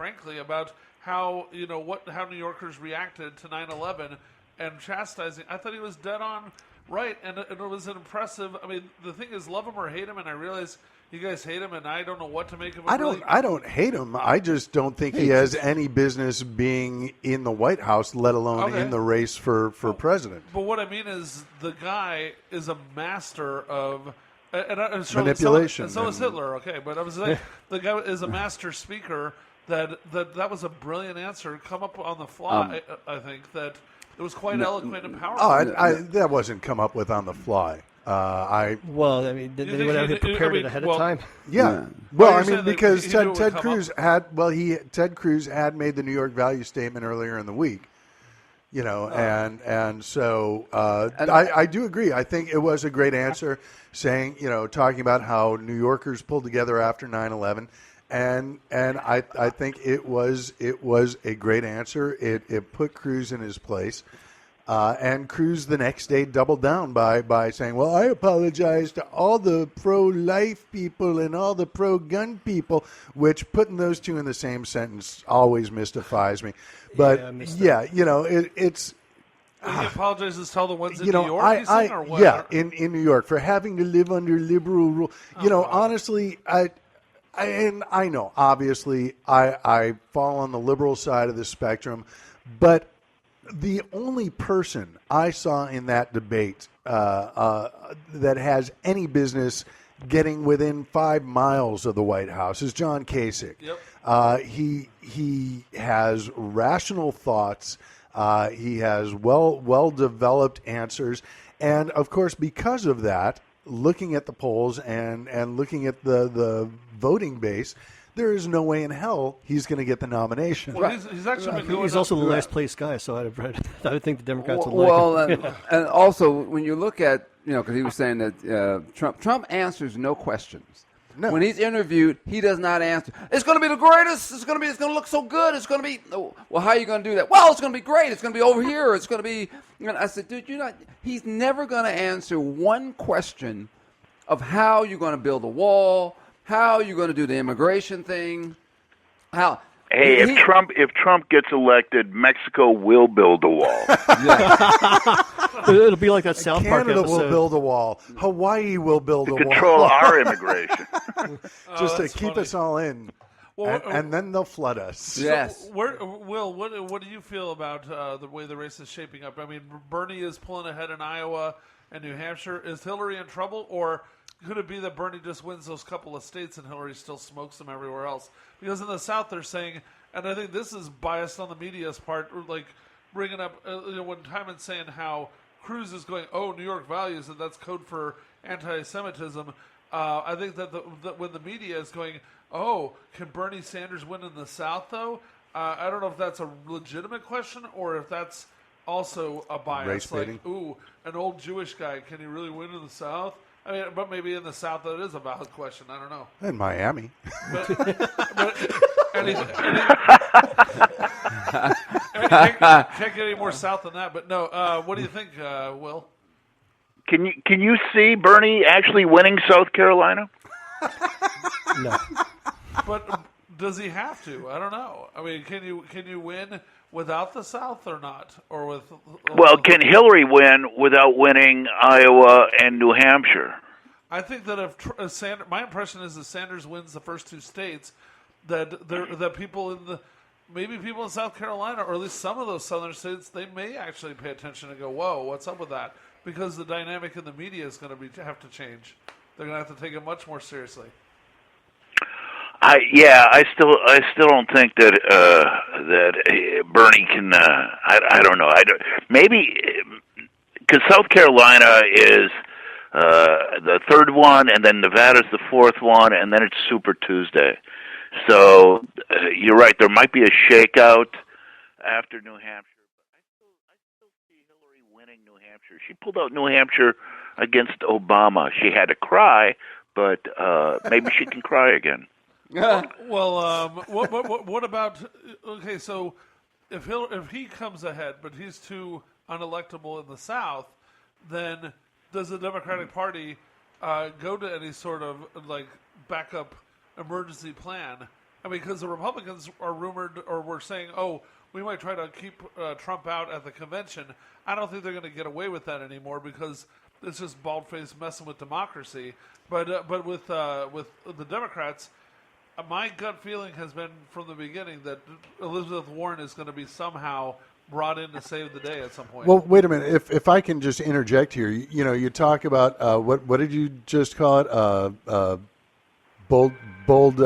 frankly, about how how New Yorkers reacted to 9/11 and chastising. I thought he was dead on right, and it was an impressive. I mean, the thing is, love him or hate him, and I realize you guys hate him, and I don't know what to make of him. I don't hate him. I just don't think he has any business being in the White House, let alone in the race for president. But what I mean is, the guy is a master of manipulation. So is Hitler. Okay, but I was like, the guy is a master speaker. That was a brilliant answer. Come up on the fly. I think that it was quite eloquent and powerful. That wasn't come up with on the fly. Well, I mean, did anyone have prepared it ahead of time? Yeah. Well, I mean, because Ted Cruz Ted Cruz had made the New York value statement earlier in the week, and so I do agree. I think it was a great answer, saying, talking about how New Yorkers pulled together after 9/11. And I think it was a great answer. It put Cruz in his place. And Cruz the next day doubled down by saying, well, I apologize to all the pro-life people and all the pro-gun people, which putting those two in the same sentence always mystifies me. But, it's... He apologizes to all the ones in New York, or what? Yeah, in New York, for having to live under liberal rule. Honestly, I know, obviously, I fall on the liberal side of the spectrum, but the only person I saw in that debate that has any business getting within 5 miles of the White House is John Kasich. Yep. He has rational thoughts. He has well developed answers, and of course, because of that, looking at the polls and looking at the voting base, there is no way in hell he's going to get the nomination. Well, he's actually been going He's also the last place guy, so I would think the Democrats would like him. And also, when you look at, because he was saying that Trump answers no questions. No. When he's interviewed, he does not answer. It's going to be the greatest. It's going to look so good. It's going to be. Well, how are you going to do that? Well, it's going to be great. It's going to be over here. It's going to be. I said, dude, he's never going to answer one question of how you're going to build a wall, how you're going to do the immigration thing. If Trump gets elected, Mexico will build a wall. It'll be like that South Park Canada episode. will build a wall. Hawaii will build a wall. Control our immigration. Just to keep us all in. Well, and then they'll flood us. Yes. Will, what do you feel about the way the race is shaping up? I mean, Bernie is pulling ahead in Iowa and New Hampshire. Is Hillary in trouble, or could it be that Bernie just wins those couple of states and Hillary still smokes them everywhere else? Because in the South they're saying, and I think this is biased on the media's part, like bringing up when Tymon's saying how Cruz is going, New York values, and that's code for anti-Semitism. I think that when the media is going, can Bernie Sanders win in the South, though? I don't know if that's a legitimate question or if that's also a bias. Race baiting. Like, an old Jewish guy, can he really win in the South? I mean, but maybe in the South that is a valid question. I don't know. In Miami. Can't get any more South than that. But no, what do you think, Will? Can you see Bernie actually winning South Carolina? No. But does he have to? I don't know. I mean, can you win without the South or not? Or with? Well, can Hillary win without winning Iowa and New Hampshire? I think that if my impression is that Sanders wins the first two states, that people maybe people in South Carolina, or at least some of those southern states, they may actually pay attention and go, "Whoa, what's up with that?" Because the dynamic in the media is going to have to change. They're going to have to take it much more seriously. I still don't think that Bernie can. I don't know. Maybe because South Carolina is the third one, and then Nevada's the fourth one, and then it's Super Tuesday. So you're right. There might be a shakeout after New Hampshire. But I still see Hillary winning New Hampshire. She pulled out New Hampshire against Obama. She had to cry, but maybe she can cry again. Well, what about? Okay, so if he comes ahead, but he's too unelectable in the South, then does the Democratic Party go to any sort of like backup emergency plan I mean, because the Republicans are rumored or were saying, "Oh, we might try to keep Trump out at the convention." I don't think they're going to get away with that anymore because it's just bald-faced messing with democracy. But with the Democrats, my gut feeling has been from the beginning that Elizabeth Warren is going to be somehow brought in to save the day at some point. Well, wait a minute. If I can just interject here, you talk about what did you just call it? Bold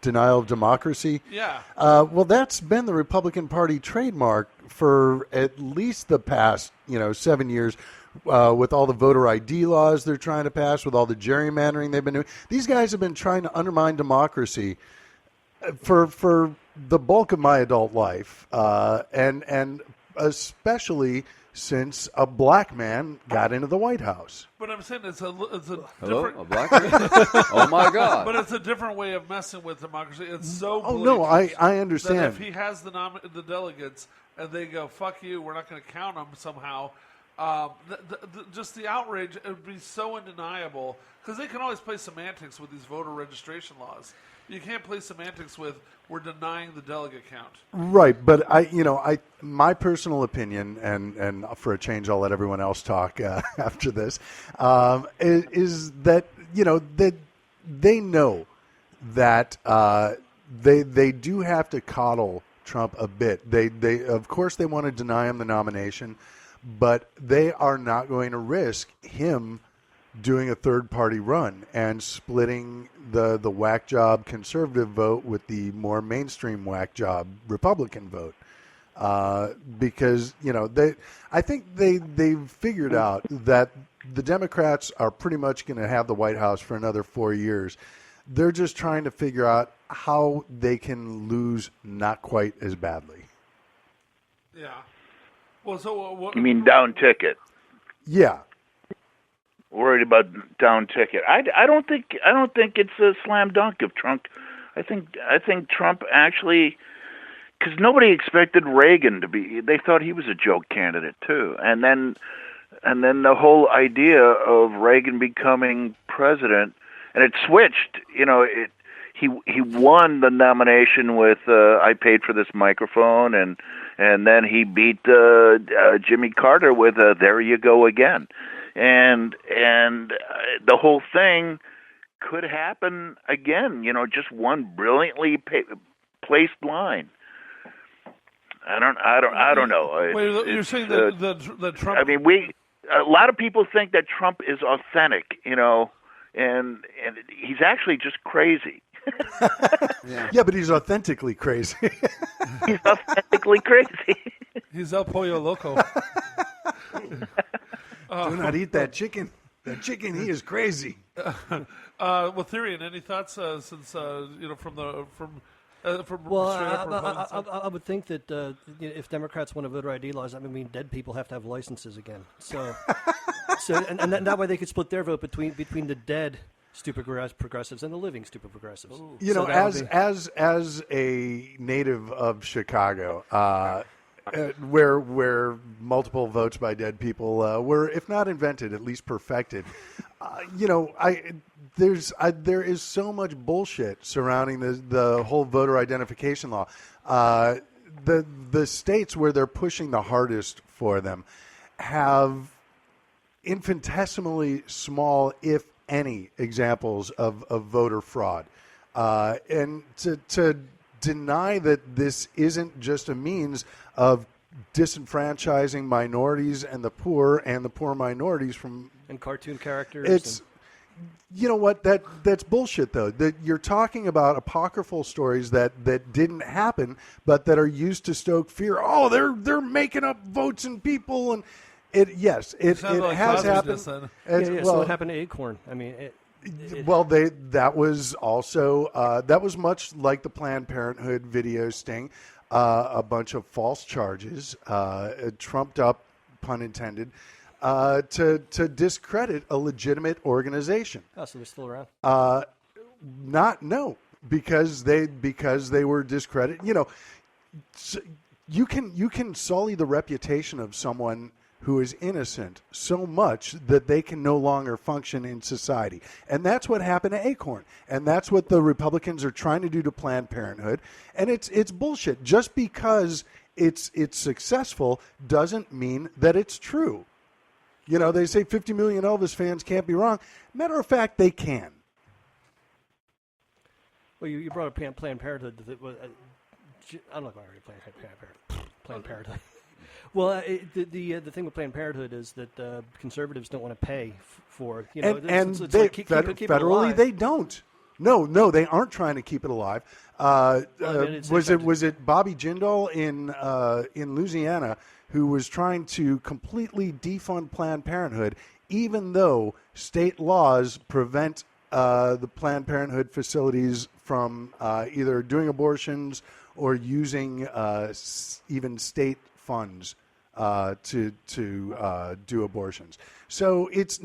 denial of democracy. Yeah. Well, that's been the Republican Party trademark for at least the past 7 years. With all the voter ID laws they're trying to pass, with all the gerrymandering they've been doing, these guys have been trying to undermine democracy for the bulk of my adult life, and especially since a black man got into the White House. But I'm saying it's a Hello? different. A black man? Oh my God! But it's a different way of messing with democracy. It's so. Oh no, I that understand. if he has the delegates and they go, "Fuck you," we're not going to count them somehow. Just the outrage, it would be so undeniable because they can always play semantics with these voter registration laws. You can't play semantics with we're denying the delegate count. Right, but my personal opinion, and for a change, I'll let everyone else talk after this, is that that they know that they do have to coddle Trump a bit. They of course they want to deny him the nomination, but they are not going to risk him doing a third-party run and splitting the whack job conservative vote with the more mainstream whack job Republican vote, because I think they've figured out that the Democrats are pretty much going to have the White House for another 4 years. They're just trying to figure out how they can lose not quite as badly. Yeah. Well, so what? You mean down ticket? Yeah. Worried about down ticket. I don't think it's a slam dunk of Trump. I think Trump actually, because nobody expected Reagan to be. They thought he was a joke candidate too, and then the whole idea of Reagan becoming president, and it switched. He won the nomination with "I paid for this microphone," and then he beat Jimmy Carter with "There you go again." And the whole thing could happen again, just one brilliantly placed line. I don't know. Wait, you're saying that Trump? I mean, a lot of people think that Trump is authentic, and he's actually just crazy. Yeah, but he's authentically crazy. He's authentically crazy. He's El Pollo Loco. Do not eat that chicken. That chicken, he is crazy. Well, Thierrion, any thoughts since from Well, straight up Republicans? I would think that if Democrats want to voter ID laws, dead people have to have licenses again. So and that way they could split their vote between the dead stupid progressives and the living stupid progressives. As a native of Chicago, where multiple votes by dead people were, if not invented, at least perfected. There is so much bullshit surrounding the whole voter identification law. The states where they're pushing the hardest for them have infinitesimally small, if any, examples of voter fraud, and to deny that this isn't just a means of disenfranchising minorities and the poor minorities from and cartoon characters. It's that's bullshit though. That you're talking about apocryphal stories that didn't happen, but that are used to stoke fear. Oh, they're making up votes and people, and it has happened. So it happened to Acorn. That was also that was much like the Planned Parenthood video sting, a bunch of false charges, trumped up, pun intended, to discredit a legitimate organization. Oh, so they're still around? Because they were discredited. You can sully the reputation of someone who is innocent so much that they can no longer function in society. And that's what happened to Acorn. And that's what the Republicans are trying to do to Planned Parenthood. And it's bullshit. Just because it's successful doesn't mean that it's true. You know, they say 50 million Elvis fans can't be wrong. Matter of fact, they can. Well, you brought up Planned Parenthood. I don't know if I already Planned Parenthood. Well, the thing with Planned Parenthood is that conservatives don't want to pay for, you know, and it's they, like keep it federally alive. they don't. No, they aren't trying to keep it alive. Was it Bobby Jindal in Louisiana who was trying to completely defund Planned Parenthood, even though state laws prevent the Planned Parenthood facilities from either doing abortions or using even state funds to do abortions. So it's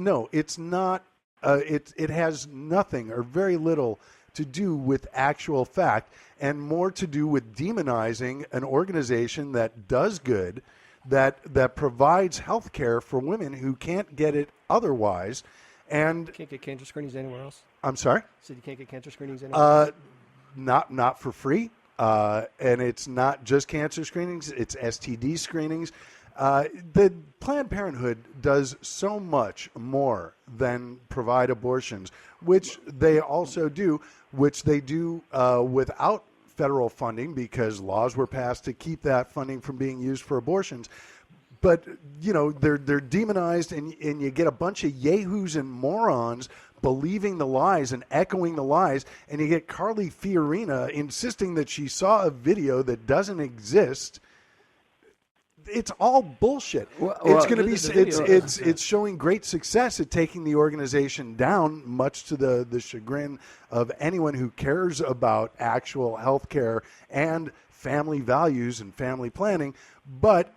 not. It has nothing or very little to do with actual fact, and more to do with demonizing an organization that does good, that provides health care for women who can't get it otherwise. And can't get cancer screenings anywhere else. I'm sorry? So you can't get cancer screenings anywhere else? Not for free. And it's not just cancer screenings, it's STD screenings. The Planned Parenthood does so much more than provide abortions, which they also do, which they do without federal funding because laws were passed to keep that funding from being used for abortions. But, you know, they're demonized, and you get a bunch of yahoos and morons believing the lies and echoing the lies, and you get Carly Fiorina insisting that she saw a video that doesn't exist. It's all bullshit. It's going to be it's showing great success at taking the organization down, much to the chagrin of anyone who cares about actual health care and family values and family planning. But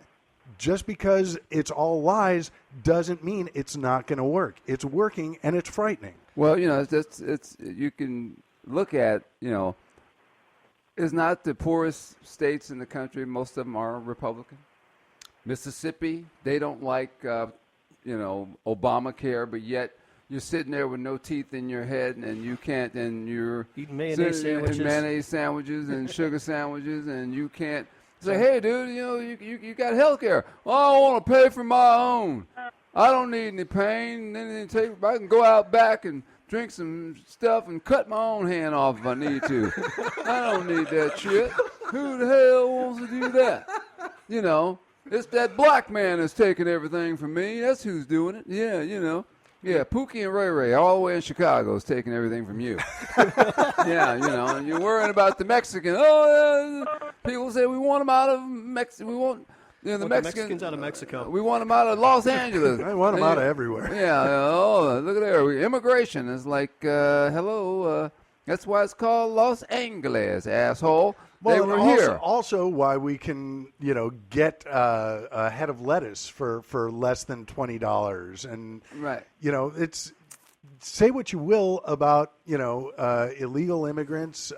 just because it's all lies doesn't mean it's not going to work. It's working, and it's frightening. Well, you know, it's you can look at, you know, it's not the poorest states in the country. Most of them are Republican. Mississippi, they don't like, you know, Obamacare, but yet you're sitting there with no teeth in your head, and you can't, and you're eating mayonnaise sandwiches and sugar sandwiches, and you can't say, hey, dude, you know, you got health care. Well, I want to pay for my own. I don't need any pain. I can go out back and drink some stuff and cut my own hand off if I need to. I don't need that shit. Who the hell wants to do that? You know, it's that black man that's taking everything from me. That's who's doing it. Yeah, you know. Yeah, Pookie and Ray Ray all the way in Chicago is taking everything from you. Yeah, you know, and you're worrying about the Mexican. Oh, people say we want them out of Mexico. We want, you know, the Mexicans out of Mexico. We want them out of Los Angeles. I want them out of everywhere. Yeah. Oh, look at there. Immigration is like, hello. That's why it's called Los Angeles, asshole. Well, they were here. Also, why we can, you know, get a head of lettuce for less than $20, and right. You know, it's say what you will about, you know, illegal immigrants.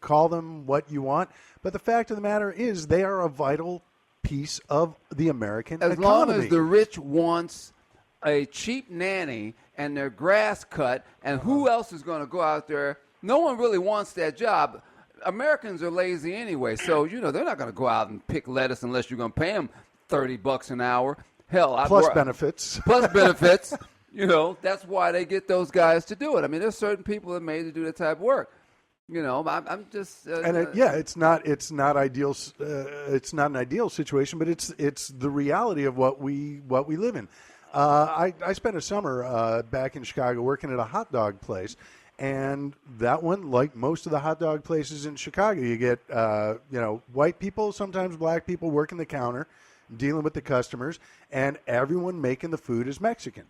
Call them what you want, but the fact of the matter is they are a vital piece of the American economy. As long as the rich wants a cheap nanny and their grass cut, and who else is going to go out there? No one really wants that job. Americans are lazy anyway, so, you know, they're not going to go out and pick lettuce unless you're going to pay them $30 an hour. Hell, plus benefits. Plus benefits. You know, that's why they get those guys to do it. I mean, there's certain people that are made to do that type of work. You know, I'm just it's not ideal. It's not an ideal situation, but it's the reality of what we live in. I spent a summer back in Chicago working at a hot dog place. And that one, like most of the hot dog places in Chicago, you get, you know, white people, sometimes black people working the counter, dealing with the customers, and everyone making the food is Mexican.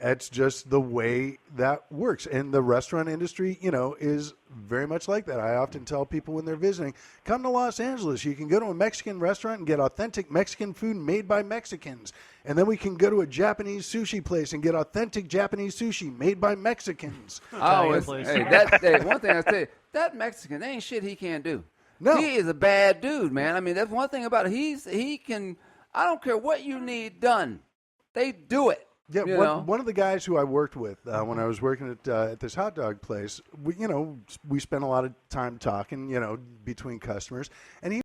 It's just the way that works. And the restaurant industry, you know, is very much like that. I often tell people when they're visiting, come to Los Angeles. You can go to a Mexican restaurant and get authentic Mexican food made by Mexicans. And then we can go to a Japanese sushi place and get authentic Japanese sushi made by Mexicans. One thing I say, that Mexican, there ain't shit he can't do. No. He is a bad dude, man. I mean, that's one thing about it. He can I don't care what you need done. They do it. Yeah, You know? one of the guys who I worked with when I was working at this hot dog place, we spent a lot of time talking, between customers, and he